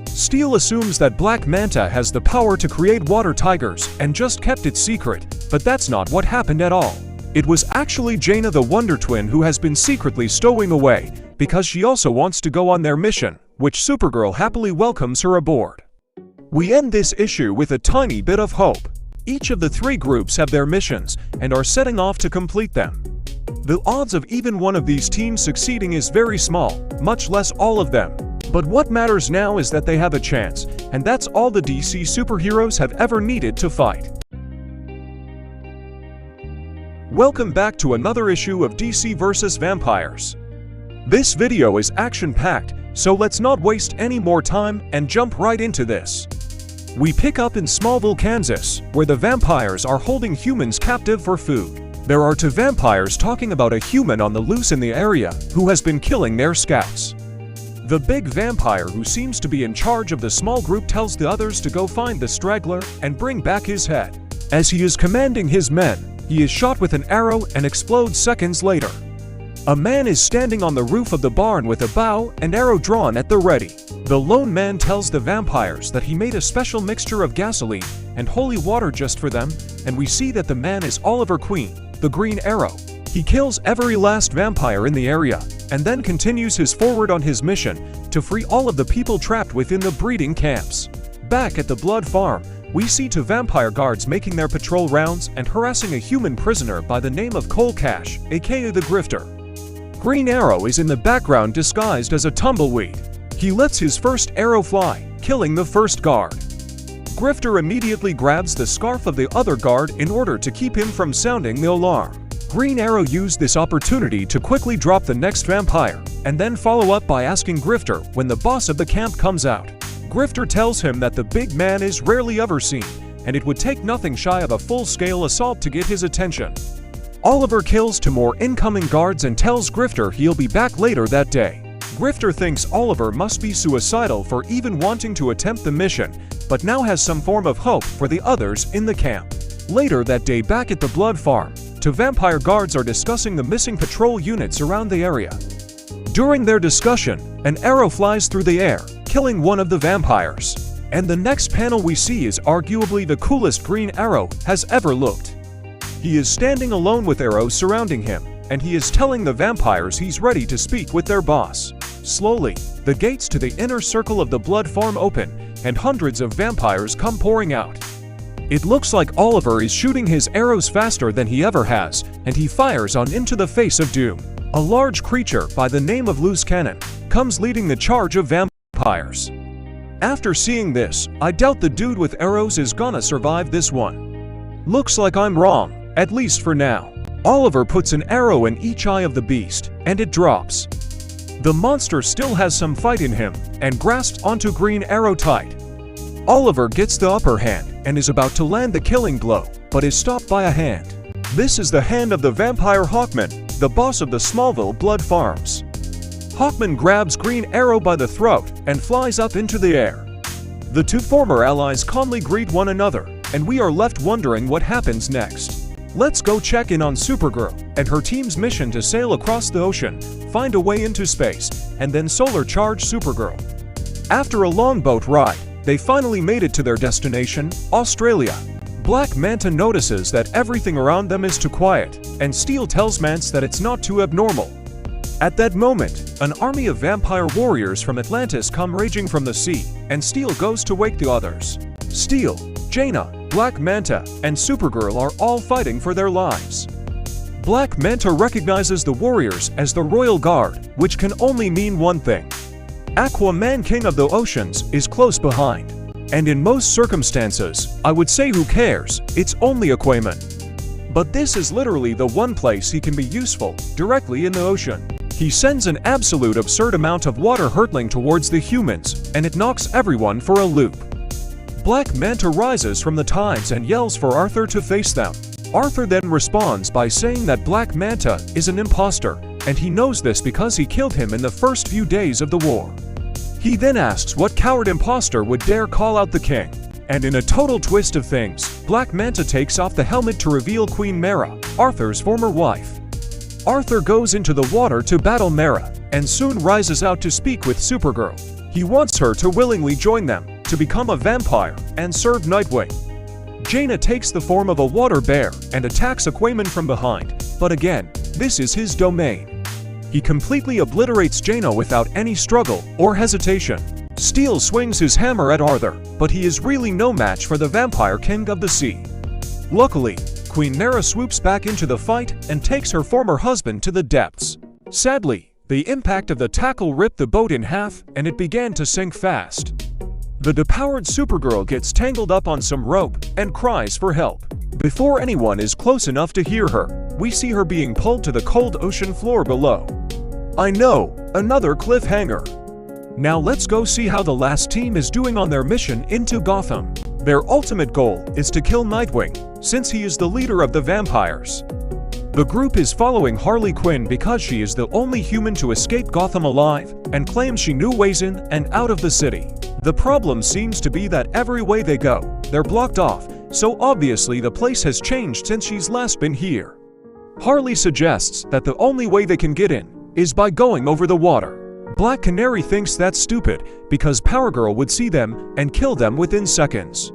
Steel assumes that Black Manta has the power to create water tigers and just kept it secret, but that's not what happened at all. It was actually Jaina the Wonder Twin who has been secretly stowing away, because she also wants to go on their mission, which Supergirl happily welcomes her aboard. We end this issue with a tiny bit of hope. Each of the three groups have their missions, and are setting off to complete them. The odds of even one of these teams succeeding is very small, much less all of them. But what matters now is that they have a chance, and that's all the DC superheroes have ever needed to fight. Welcome back to another issue of DC vs. Vampires. This video is action-packed, so let's not waste any more time and jump right into this. We pick up in Smallville, Kansas, where the vampires are holding humans captive for food. There are two vampires talking about a human on the loose in the area who has been killing their scouts. The big vampire who seems to be in charge of the small group tells the others to go find the straggler and bring back his head. As he is commanding his men, he is shot with an arrow and explodes seconds later. A man is standing on the roof of the barn with a bow and arrow drawn at the ready. The lone man tells the vampires that he made a special mixture of gasoline and holy water just for them, and we see that the man is Oliver Queen, the Green Arrow. He kills every last vampire in the area, and then continues his forward on his mission to free all of the people trapped within the breeding camps. Back at the Blood Farm, we see two vampire guards making their patrol rounds and harassing a human prisoner by the name of Cole Cash, aka the Grifter. Green Arrow is in the background disguised as a tumbleweed. He lets his first arrow fly, killing the first guard. Grifter immediately grabs the scarf of the other guard in order to keep him from sounding the alarm. Green Arrow used this opportunity to quickly drop the next vampire, and then follow up by asking Grifter when the boss of the camp comes out. Grifter tells him that the big man is rarely ever seen, and it would take nothing shy of a full-scale assault to get his attention. Oliver kills two more incoming guards and tells Grifter he'll be back later that day. Grifter thinks Oliver must be suicidal for even wanting to attempt the mission, but now has some form of hope for the others in the camp. Later that day, back at the blood farm, two vampire guards are discussing the missing patrol units around the area. During their discussion, an arrow flies through the air, killing one of the vampires. And the next panel we see is arguably the coolest Green Arrow has ever looked. He is standing alone with arrows surrounding him, and he is telling the vampires he's ready to speak with their boss. Slowly, the gates to the inner circle of the blood farm open, and hundreds of vampires come pouring out. It looks like Oliver is shooting his arrows faster than he ever has, and he fires on into the face of Doom. A large creature by the name of Loose Cannon comes leading the charge of vampires. After seeing this, I doubt the dude with arrows is gonna survive this one. Looks like I'm wrong, at least for now. Oliver puts an arrow in each eye of the beast, and it drops. The monster still has some fight in him, and grasps onto Green Arrow tight. Oliver gets the upper hand, and is about to land the killing blow, but is stopped by a hand. This is the hand of the vampire Hawkman, the boss of the Smallville blood farms. Hawkman grabs Green Arrow by the throat, and flies up into the air. The two former allies calmly greet one another, and we are left wondering what happens next. Let's go check in on Supergirl and her team's mission to sail across the ocean, find a way into space, and then solar charge Supergirl. After a long boat ride, they finally made it to their destination, Australia. Black Manta notices that everything around them is too quiet, and Steel tells Mance that it's not too abnormal. At that moment, an army of vampire warriors from Atlantis come raging from the sea, and Steel goes to wake the others. Steel, Jaina, Black Manta, and Supergirl are all fighting for their lives. Black Manta recognizes the warriors as the Royal Guard, which can only mean one thing. Aquaman, King of the Oceans, is close behind. And in most circumstances, I would say who cares, it's only Aquaman. But this is literally the one place he can be useful, directly in the ocean. He sends an absolute absurd amount of water hurtling towards the humans, and it knocks everyone for a loop. Black Manta rises from the tides and yells for Arthur to face them. Arthur then responds by saying that Black Manta is an imposter, and he knows this because he killed him in the first few days of the war. He then asks what coward imposter would dare call out the king. And in a total twist of things, Black Manta takes off the helmet to reveal Queen Mara, Arthur's former wife. Arthur goes into the water to battle Mara, and soon rises out to speak with Supergirl. He wants her to willingly join them, to become a vampire, and serve Nightwing. Jaina takes the form of a water bear, and attacks Aquaman from behind, but again, this is his domain. He completely obliterates Jaina without any struggle or hesitation. Steel swings his hammer at Arthur, but he is really no match for the Vampire King of the Sea. Luckily, Queen Mara swoops back into the fight and takes her former husband to the depths. Sadly, the impact of the tackle ripped the boat in half, and it began to sink fast. The depowered Supergirl gets tangled up on some rope and cries for help. Before anyone is close enough to hear her, we see her being pulled to the cold ocean floor below. I know, another cliffhanger. Now let's go see how the last team is doing on their mission into Gotham. Their ultimate goal is to kill Nightwing, since he is the leader of the vampires. The group is following Harley Quinn because she is the only human to escape Gotham alive, and claims she knew ways in and out of the city. The problem seems to be that every way they go, they're blocked off, so obviously the place has changed since she's last been here. Harley suggests that the only way they can get in is by going over the water. Black Canary thinks that's stupid because Power Girl would see them and kill them within seconds.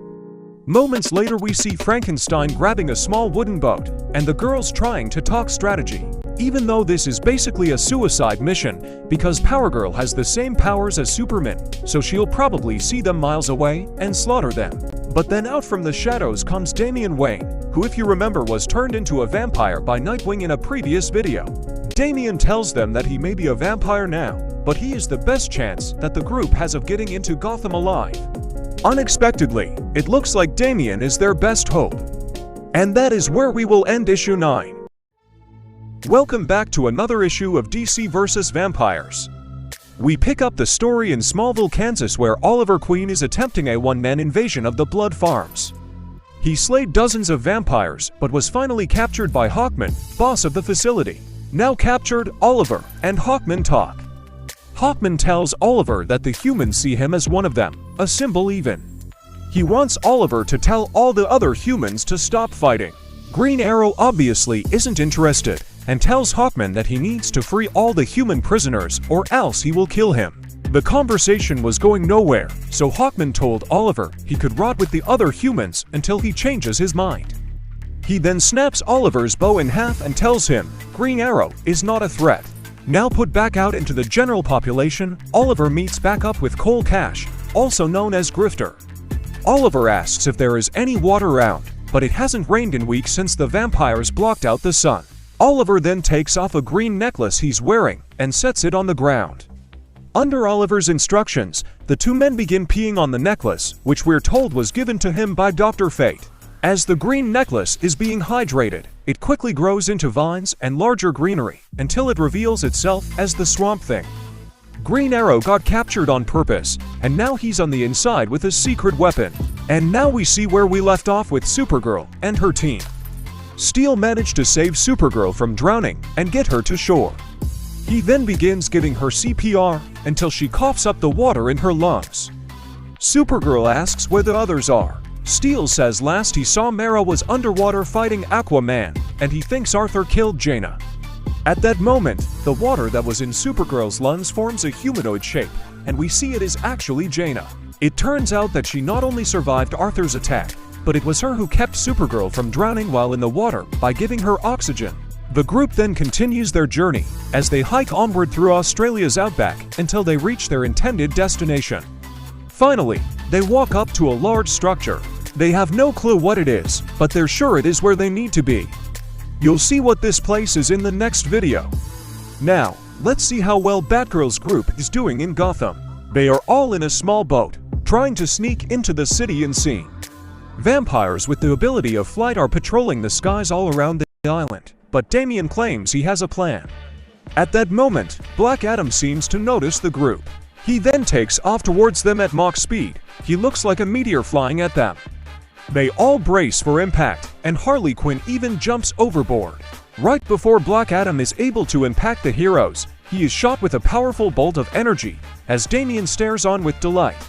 Moments later we see Frankenstein grabbing a small wooden boat, and the girls trying to talk strategy. Even though this is basically a suicide mission, because Power Girl has the same powers as Superman, so she'll probably see them miles away and slaughter them. But then out from the shadows comes Damian Wayne, who if you remember was turned into a vampire by Nightwing in a previous video. Damian tells them that he may be a vampire now, but he is the best chance that the group has of getting into Gotham alive. Unexpectedly, it looks like Damian is their best hope. And that is where we will end issue 9. Welcome back to another issue of DC vs. Vampires. We pick up the story in Smallville, Kansas, where Oliver Queen is attempting a one-man invasion of the blood farms. He slayed dozens of vampires, but was finally captured by Hawkman, boss of the facility. Now captured, Oliver and Hawkman talk. Hawkman tells Oliver that the humans see him as one of them, a symbol even. He wants Oliver to tell all the other humans to stop fighting. Green Arrow obviously isn't interested, and tells Hawkman that he needs to free all the human prisoners or else he will kill him. The conversation was going nowhere, so Hawkman told Oliver he could rot with the other humans until he changes his mind. He then snaps Oliver's bow in half and tells him Green Arrow is not a threat. Now put back out into the general population, Oliver meets back up with Cole Cash, also known as Grifter. Oliver asks if there is any water around, but it hasn't rained in weeks since the vampires blocked out the sun. Oliver then takes off a green necklace he's wearing and sets it on the ground. Under Oliver's instructions, the two men begin peeing on the necklace, which we're told was given to him by Dr. Fate. As the green necklace is being hydrated, it quickly grows into vines and larger greenery until it reveals itself as the Swamp Thing. Green Arrow got captured on purpose, and now he's on the inside with a secret weapon. And now we see where we left off with Supergirl and her team. Steel managed to save Supergirl from drowning and get her to shore. He then begins giving her CPR until she coughs up the water in her lungs. Supergirl asks where the others are. Steel says last he saw Mara was underwater fighting Aquaman, and he thinks Arthur killed Jaina. At that moment, the water that was in Supergirl's lungs forms a humanoid shape, and we see it is actually Jaina. It turns out that she not only survived Arthur's attack, but it was her who kept Supergirl from drowning while in the water by giving her oxygen. The group then continues their journey as they hike onward through Australia's outback until they reach their intended destination. Finally, they walk up to a large structure. They have no clue what it is, but they're sure it is where they need to be. You'll see what this place is in the next video. Now, let's see how well Batgirl's group is doing in Gotham. They are all in a small boat, trying to sneak into the city unseen. Vampires with the ability of flight are patrolling the skies all around the island, but Damian claims he has a plan. At that moment, Black Adam seems to notice the group. He then takes off towards them at Mach speed. He looks like a meteor flying at them. They all brace for impact, and Harley Quinn even jumps overboard. Right before Black Adam is able to impact the heroes, he is shot with a powerful bolt of energy, as Damian stares on with delight.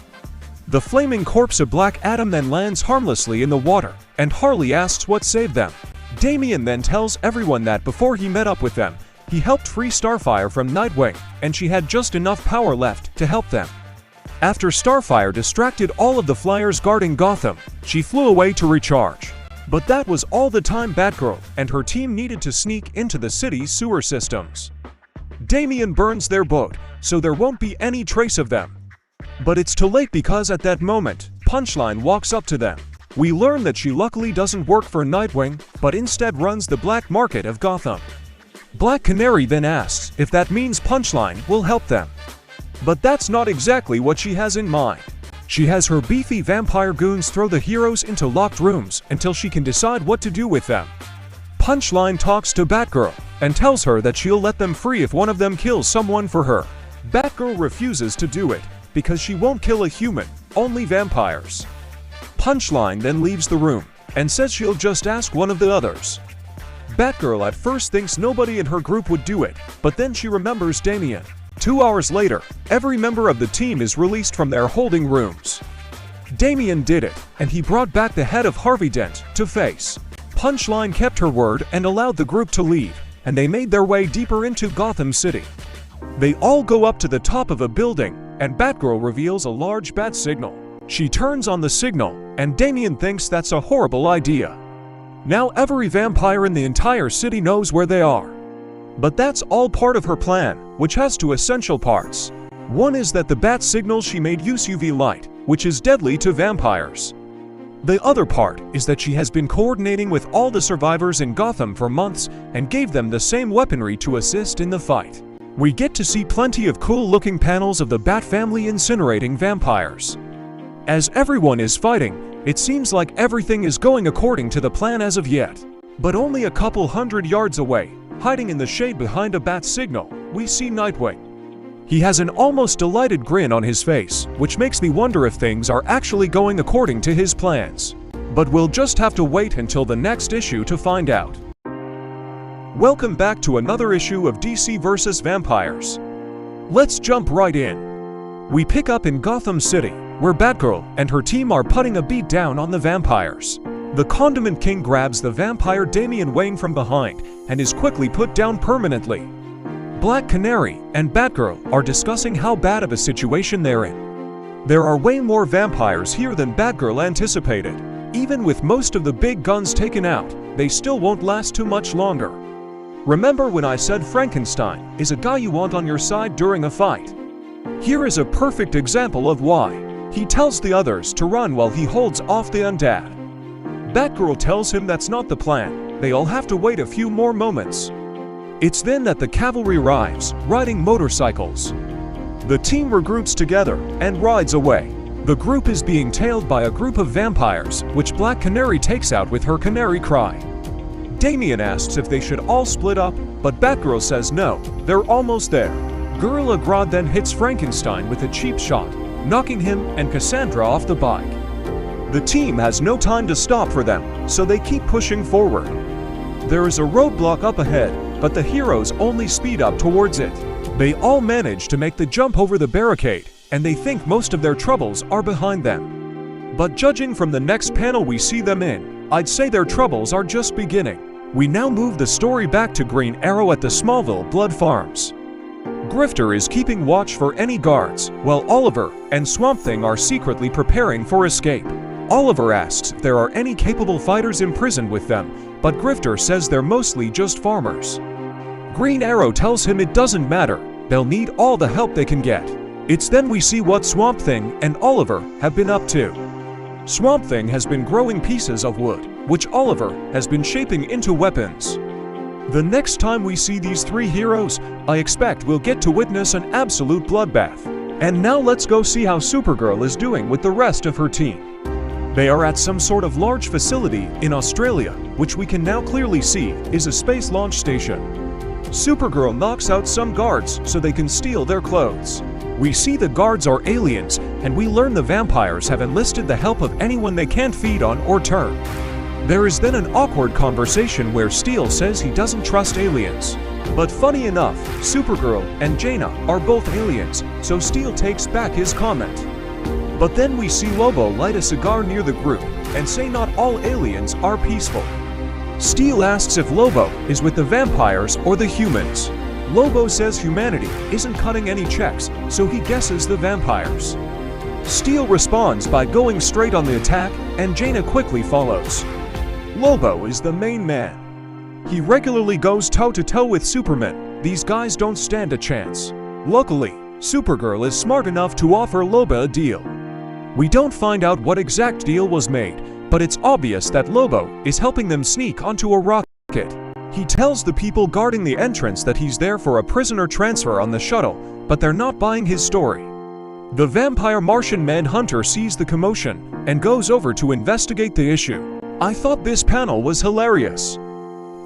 The flaming corpse of Black Adam then lands harmlessly in the water, and Harley asks what saved them. Damian then tells everyone that before he met up with them, he helped free Starfire from Nightwing, and she had just enough power left to help them. After Starfire distracted all of the flyers guarding Gotham, she flew away to recharge. But that was all the time Batgirl and her team needed to sneak into the city's sewer systems. Damian burns their boat, so there won't be any trace of them. But it's too late because at that moment, Punchline walks up to them. We learn that she luckily doesn't work for Nightwing, but instead runs the black market of Gotham. Black Canary then asks if that means Punchline will help them. But that's not exactly what she has in mind. She has her beefy vampire goons throw the heroes into locked rooms until she can decide what to do with them. Punchline talks to Batgirl and tells her that she'll let them free if one of them kills someone for her. Batgirl refuses to do it because she won't kill a human, only vampires. Punchline then leaves the room and says she'll just ask one of the others. Batgirl at first thinks nobody in her group would do it, but then she remembers Damian. 2 hours later, every member of the team is released from their holding rooms. Damian did it, and he brought back the head of Harvey Dent to face. Punchline kept her word and allowed the group to leave, and they made their way deeper into Gotham City. They all go up to the top of a building, and Batgirl reveals a large bat signal. She turns on the signal, and Damian thinks that's a horrible idea. Now every vampire in the entire city knows where they are. But that's all part of her plan, which has two essential parts. One is that the bat signals she made use UV light, which is deadly to vampires. The other part is that she has been coordinating with all the survivors in Gotham for months and gave them the same weaponry to assist in the fight. We get to see plenty of cool-looking panels of the Bat family incinerating vampires. As everyone is fighting, it seems like everything is going according to the plan as of yet. But only a couple hundred yards away, hiding in the shade behind a bat signal, we see Nightwing. He has an almost delighted grin on his face, which makes me wonder if things are actually going according to his plans. But we'll just have to wait until the next issue to find out. Welcome back to another issue of DC vs. Vampires. Let's jump right in. We pick up in Gotham City, where Batgirl and her team are putting a beat down on the vampires. The Condiment King grabs the vampire Damian Wayne from behind and is quickly put down permanently. Black Canary and Batgirl are discussing how bad of a situation they're in. There are way more vampires here than Batgirl anticipated. Even with most of the big guns taken out, they still won't last too much longer. Remember when I said Frankenstein is a guy you want on your side during a fight? Here is a perfect example of why. He tells the others to run while he holds off the undead. Batgirl tells him that's not the plan. They all have to wait a few more moments. It's then that the cavalry arrives, riding motorcycles. The team regroups together and rides away. The group is being tailed by a group of vampires, which Black Canary takes out with her canary cry. Damian asks if they should all split up, but Batgirl says no, they're almost there. Gorilla Grodd then hits Frankenstein with a cheap shot, knocking him and Cassandra off the bike. The team has no time to stop for them, so they keep pushing forward. There is a roadblock up ahead, but the heroes only speed up towards it. They all manage to make the jump over the barricade, and they think most of their troubles are behind them. But judging from the next panel we see them in, I'd say their troubles are just beginning. We now move the story back to Green Arrow at the Smallville Blood Farms. Grifter is keeping watch for any guards, while Oliver and Swamp Thing are secretly preparing for escape. Oliver asks if there are any capable fighters imprisoned with them, but Grifter says they're mostly just farmers. Green Arrow tells him it doesn't matter, they'll need all the help they can get. It's then we see what Swamp Thing and Oliver have been up to. Swamp Thing has been growing pieces of wood, which Oliver has been shaping into weapons. The next time we see these three heroes, I expect we'll get to witness an absolute bloodbath. And now let's go see how Supergirl is doing with the rest of her team. They are at some sort of large facility in Australia, which we can now clearly see is a space launch station. Supergirl knocks out some guards so they can steal their clothes. We see the guards are aliens, and we learn the vampires have enlisted the help of anyone they can't feed on or turn. There is then an awkward conversation where Steel says he doesn't trust aliens. But funny enough, Supergirl and Jaina are both aliens, so Steel takes back his comment. But then we see Lobo light a cigar near the group and say not all aliens are peaceful. Steel asks if Lobo is with the vampires or the humans. Lobo says humanity isn't cutting any checks, so he guesses the vampires. Steel responds by going straight on the attack, and Jaina quickly follows. Lobo is the main man. He regularly goes toe-to-toe with Superman. These guys don't stand a chance. Luckily, Supergirl is smart enough to offer Lobo a deal. We don't find out what exact deal was made, but it's obvious that Lobo is helping them sneak onto a rocket. He tells the people guarding the entrance that he's there for a prisoner transfer on the shuttle, but they're not buying his story. The vampire Martian Manhunter sees the commotion and goes over to investigate the issue. I thought this panel was hilarious.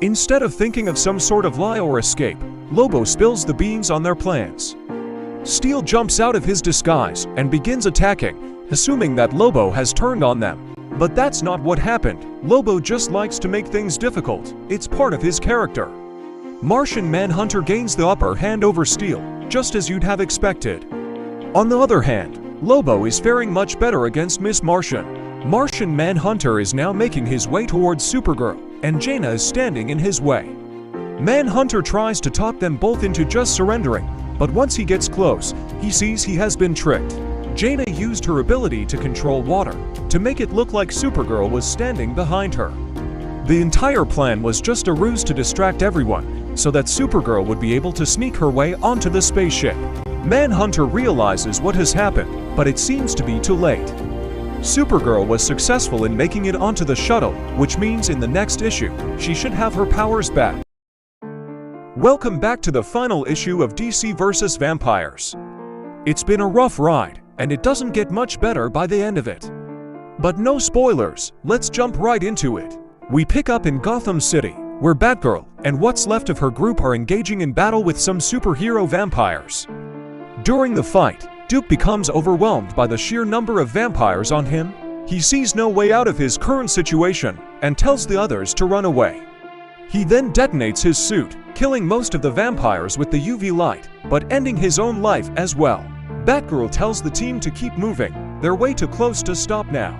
Instead of thinking of some sort of lie or escape, Lobo spills the beans on their plans. Steel jumps out of his disguise and begins attacking, assuming that Lobo has turned on them. But that's not what happened. Lobo just likes to make things difficult. It's part of his character. Martian Manhunter gains the upper hand over Steel, just as you'd have expected. On the other hand, Lobo is faring much better against Miss Martian. Martian Manhunter is now making his way towards Supergirl, and Jaina is standing in his way. Manhunter tries to talk them both into just surrendering, but once he gets close, he sees he has been tricked. Jaina used her ability to control water to make it look like Supergirl was standing behind her. The entire plan was just a ruse to distract everyone, so that Supergirl would be able to sneak her way onto the spaceship. Manhunter realizes what has happened, but it seems to be too late. Supergirl was successful in making it onto the shuttle, which means in the next issue, she should have her powers back. Welcome back to the final issue of DC vs. Vampires. It's been a rough ride, and it doesn't get much better by the end of it. But no spoilers, let's jump right into it. We pick up in Gotham City, where Batgirl and what's left of her group are engaging in battle with some superhero vampires. During the fight, Duke becomes overwhelmed by the sheer number of vampires on him. He sees no way out of his current situation and tells the others to run away. He then detonates his suit, killing most of the vampires with the UV light, but ending his own life as well. Batgirl tells the team to keep moving, they're way too close to stop now.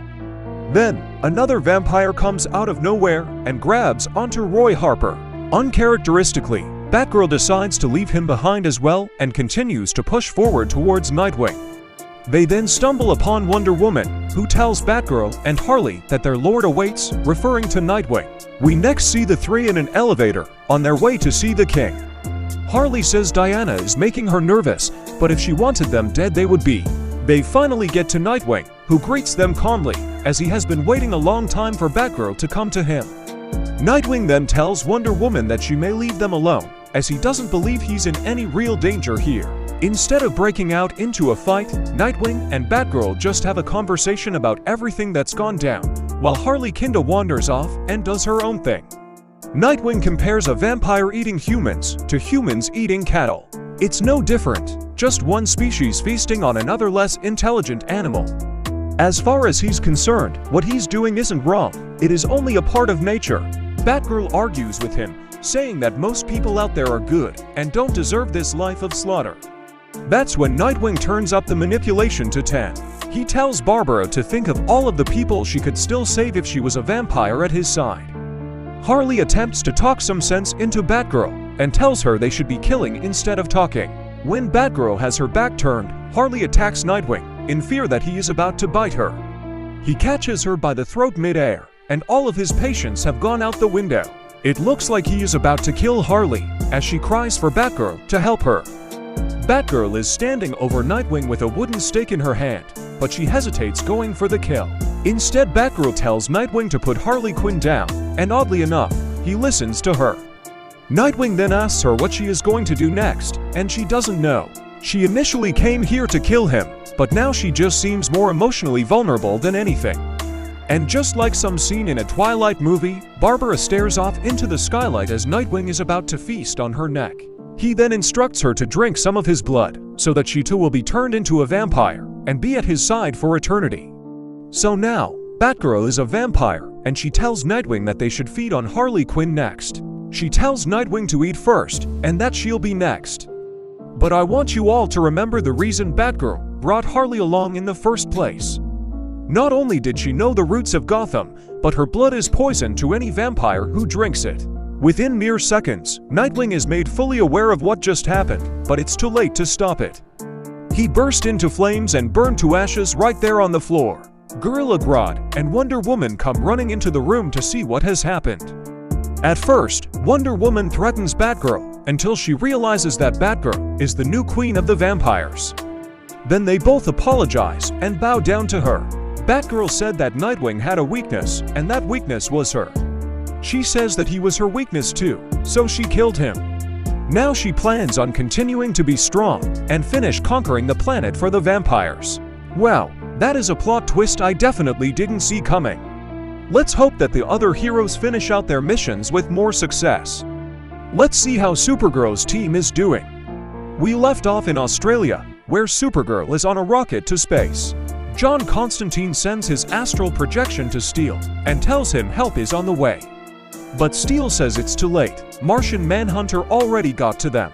Then, another vampire comes out of nowhere and grabs onto Roy Harper. Uncharacteristically, Batgirl decides to leave him behind as well and continues to push forward towards Nightwing. They then stumble upon Wonder Woman, who tells Batgirl and Harley that their lord awaits, referring to Nightwing. We next see the three in an elevator, on their way to see the king. Harley says Diana is making her nervous, but if she wanted them dead they would be. They finally get to Nightwing, who greets them calmly, as he has been waiting a long time for Batgirl to come to him. Nightwing then tells Wonder Woman that she may leave them alone, as he doesn't believe he's in any real danger here. Instead of breaking out into a fight, Nightwing and Batgirl just have a conversation about everything that's gone down, while Harley Kinda wanders off and does her own thing. Nightwing compares a vampire eating humans to humans eating cattle. It's no different, just one species feasting on another less intelligent animal. As far as he's concerned, what he's doing isn't wrong, it is only a part of nature. Batgirl argues with him, saying that most people out there are good and don't deserve this life of slaughter. That's when Nightwing turns up the manipulation to 10. He tells Barbara to think of all of the people she could still save if she was a vampire at his side. Harley attempts to talk some sense into Batgirl and tells her they should be killing instead of talking. When Batgirl has her back turned, Harley attacks Nightwing, in fear that he is about to bite her. He catches her by the throat mid-air, and all of his patience have gone out the window. It looks like he is about to kill Harley, as she cries for Batgirl to help her. Batgirl is standing over Nightwing with a wooden stake in her hand, but she hesitates going for the kill. Instead, Batgirl tells Nightwing to put Harley Quinn down, and oddly enough, he listens to her. Nightwing then asks her what she is going to do next, and she doesn't know. She initially came here to kill him, but now she just seems more emotionally vulnerable than anything. And just like some scene in a Twilight movie, Barbara stares off into the skylight as Nightwing is about to feast on her neck. He then instructs her to drink some of his blood, so that she too will be turned into a vampire, and be at his side for eternity. So now, Batgirl is a vampire, and she tells Nightwing that they should feed on Harley Quinn next. She tells Nightwing to eat first, and that she'll be next. But I want you all to remember the reason Batgirl brought Harley along in the first place. Not only did she know the roots of Gotham, but her blood is poison to any vampire who drinks it. Within mere seconds, Nightwing is made fully aware of what just happened, but it's too late to stop it. He burst into flames and burned to ashes right there on the floor. Gorilla Grodd and Wonder Woman come running into the room to see what has happened. At first, Wonder Woman threatens Batgirl until she realizes that Batgirl is the new queen of the vampires. Then they both apologize and bow down to her. Batgirl said that Nightwing had a weakness, and that weakness was her. She says that he was her weakness too, so she killed him. Now she plans on continuing to be strong and finish conquering the planet for the vampires. Well, that is a plot twist I definitely didn't see coming. Let's hope that the other heroes finish out their missions with more success. Let's see how Supergirl's team is doing. We left off in Australia, where Supergirl is on a rocket to space. John Constantine sends his astral projection to Steel and tells him help is on the way. But Steel says it's too late, Martian Manhunter already got to them.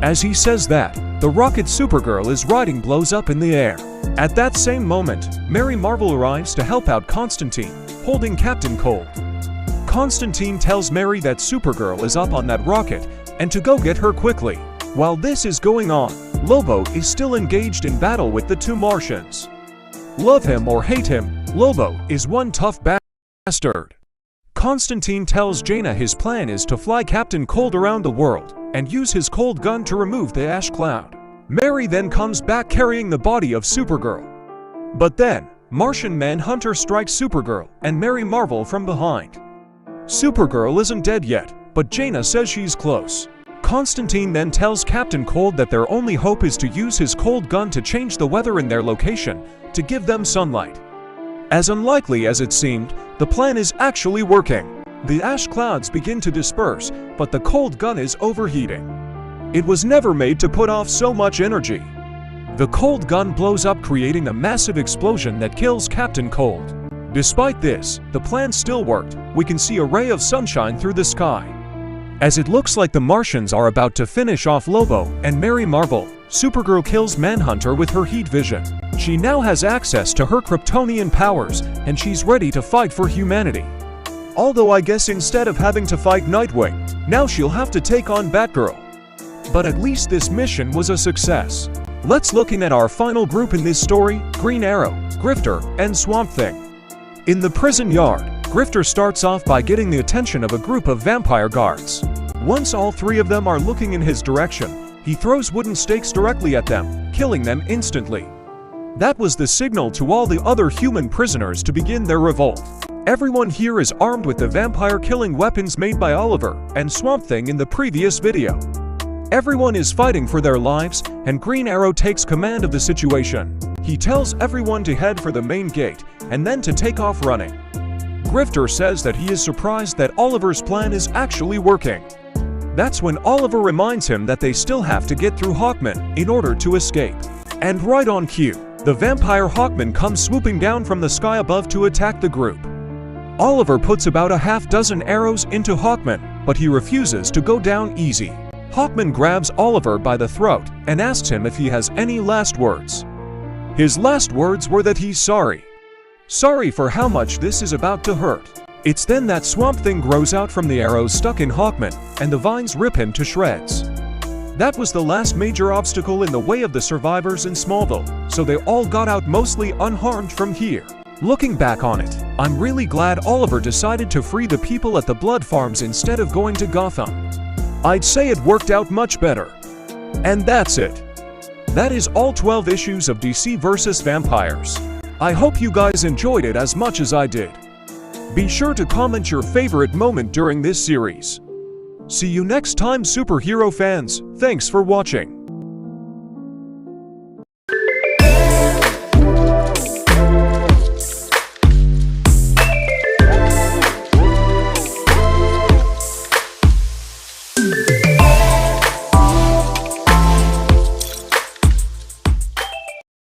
As he says that, the rocket Supergirl is riding blows up in the air. At that same moment, Mary Marvel arrives to help out Constantine, holding Captain Cold. Constantine tells Mary that Supergirl is up on that rocket and to go get her quickly. While this is going on, Lobo is still engaged in battle with the two Martians. Love him or hate him, Lobo is one tough bastard. Constantine tells Jaina his plan is to fly Captain Cold around the world and use his cold gun to remove the ash cloud. Mary then comes back carrying the body of Supergirl. But then, Martian Manhunter strikes Supergirl and Mary Marvel from behind. Supergirl isn't dead yet, but Jaina says she's close. Constantine then tells Captain Cold that their only hope is to use his cold gun to change the weather in their location, to give them sunlight. As unlikely as it seemed, the plan is actually working. The ash clouds begin to disperse, but the cold gun is overheating. It was never made to put off so much energy. The cold gun blows up, creating a massive explosion that kills Captain Cold. Despite this, the plan still worked. We can see a ray of sunshine through the sky. As it looks like the Martians are about to finish off Lobo and Mary Marvel, Supergirl kills Manhunter with her heat vision. She now has access to her Kryptonian powers, and she's ready to fight for humanity. Although I guess instead of having to fight Nightwing, now she'll have to take on Batgirl. But at least this mission was a success. Let's look at our final group in this story: Green Arrow, Grifter, and Swamp Thing. In the prison yard, Grifter starts off by getting the attention of a group of vampire guards. Once all three of them are looking in his direction, he throws wooden stakes directly at them, killing them instantly. That was the signal to all the other human prisoners to begin their revolt. Everyone here is armed with the vampire-killing weapons made by Oliver and Swamp Thing in the previous video. Everyone is fighting for their lives, and Green Arrow takes command of the situation. He tells everyone to head for the main gate, and then to take off running. Grifter says that he is surprised that Oliver's plan is actually working. That's when Oliver reminds him that they still have to get through Hawkman in order to escape. And right on cue, the vampire Hawkman comes swooping down from the sky above to attack the group. Oliver puts about a half-dozen arrows into Hawkman, but he refuses to go down easy. Hawkman grabs Oliver by the throat and asks him if he has any last words. His last words were that he's sorry. Sorry for how much this is about to hurt. It's then that Swamp Thing grows out from the arrows stuck in Hawkman, and the vines rip him to shreds. That was the last major obstacle in the way of the survivors in Smallville, so they all got out mostly unharmed from here. Looking back on it, I'm really glad Oliver decided to free the people at the blood farms instead of going to Gotham. I'd say it worked out much better. And that's it. That is all 12 issues of DC vs. Vampires. I hope you guys enjoyed it as much as I did. Be sure to comment your favorite moment during this series. See you next time, superhero fans. Thanks for watching.